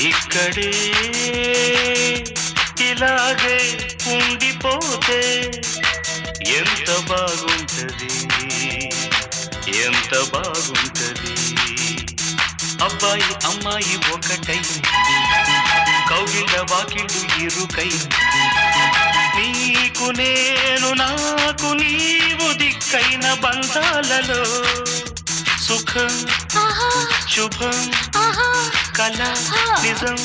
ఇక్కడే ఇలాగే ఉండిపోతే ఎంత బాగుంటది, ఎంత బాగుంటది. అబ్బాయి అమ్మాయి ఒకటై కౌగిళ్ళ వాకిళ్ళు ఇరుకై నీకు నేను నాకు నీవు దిక్కైన బంధాలలో సుఖం శుభం కళ నిజం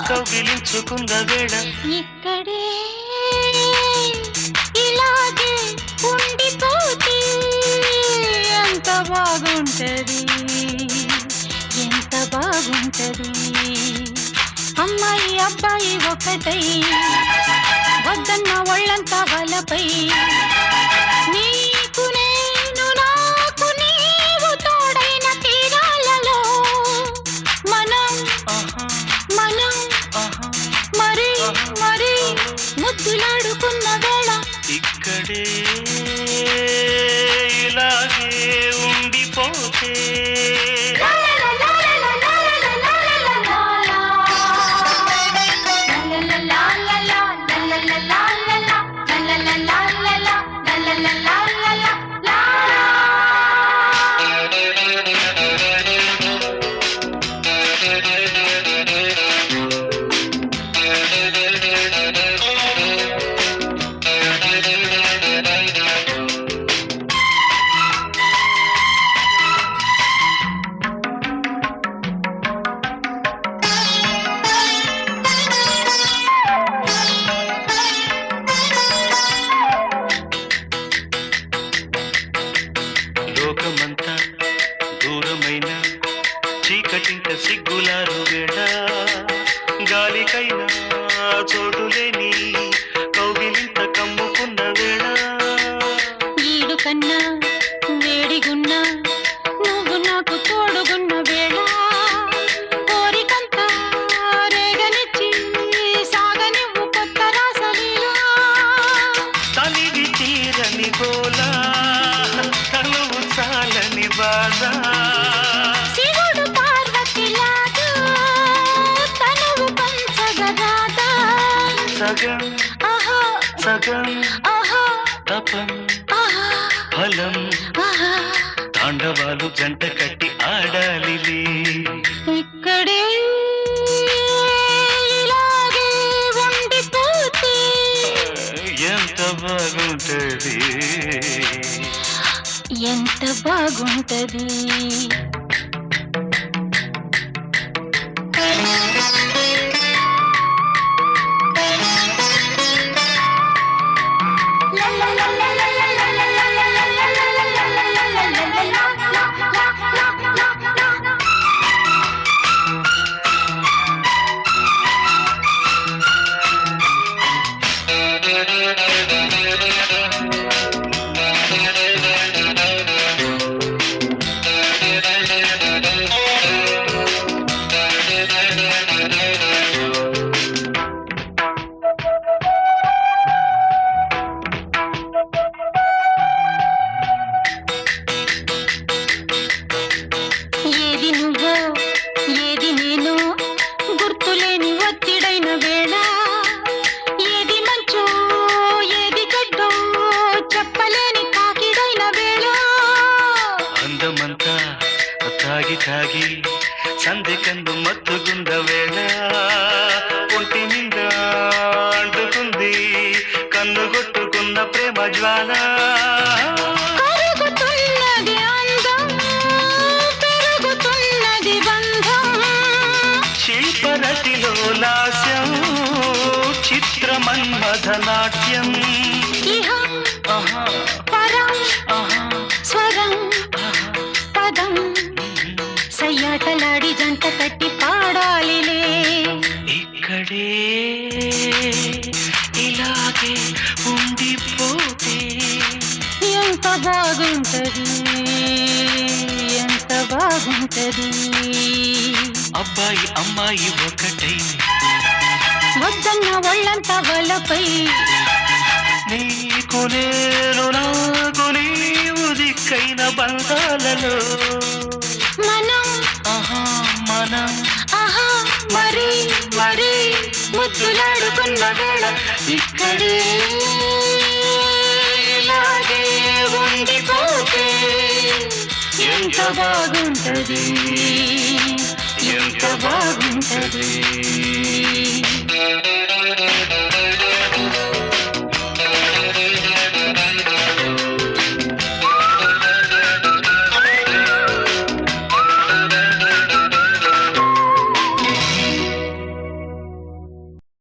కౌగిలించుకున్న వేళ ఇక్కడే ఇలాగే ఉండిపోతే ఎంత బాగుంటది, ఎంత బాగుంటది. అమ్మాయి అబ్బాయి ఒకటై వద్దన్న ఒళ్ళంతా వలపై నీకు నేను నాకు నీవు తోడైన తీరాలలో మనం మనం మరి మరి ముద్దులాడుకున్న వేళ ఇక్కడే ఇలాగే ఉండిపోతే లోకమంతా దూరమైన చీకటింట సిగ్గులారు వేళ గాలికైనా చోటు లేని కౌగిలింత కమ్ముకున్న వేళ ఈడు కన్నా వేడిగున్నా నువ్వు నాకు తోడుగున్న వేళ కోరికంతా రేగనిచ్చి సాగనివ్వు కొత్త రాసలీలా తనివి తీరని గోలా తనువు చాలని బాధ శివుడు పార్వతిలాగా తనువు పంచగరాదా సగం ఆహా సగం ఆహా తపం ఆహా ఫలం ఆహా తాండవాలు జంట కట్టి ఆడాలిలే ఇక్కడే ఇలాగే ఉండిపోతే ఎంత బాగుంటది, ఎంత బాగుంటది. ఏది నువ్వో ఏది నేను గుర్తులేని ఒత్తిడైన వేళ ఏది మంచో ఏది చెడ్డో చెప్పలేని తాకిడైన వేళ అందమంతా తాగి తాగి సంధి కందు మత్తుగుంద వేళ ఒంటి మీద అంటుకుంది కన్ను కొట్టుకున్న ప్రేమ జ్వాల కరుగుతున్నది అందం పెరుగుతున్నది బంధం శిల్పరతిలో లాస్యం చిత్రమన్మథ నాట్యం ఇహం ఆహా పరం ఆహా స్వరం పదం సయ్యాటలాడి జంట కట్టి పాడాలిలే ఇక్కడే ఇలాగే ఉండిపోతే ఎంత బాగుంటది, ఎంత బాగుంటది. అబ్బాయి అమ్మాయి ఒకటై వద్దన్న ఒళ్ళంతా వలపై నీకు నేను నాకు నీవు దిక్క తేలికైన బంధాలలో మనం ఆహా మనం ఆహా మరి మరి ముద్దులాడుకున్న వేళ ఇక్కడే ఇలాగే ఉండిపోతే ఎంత బాగుంటది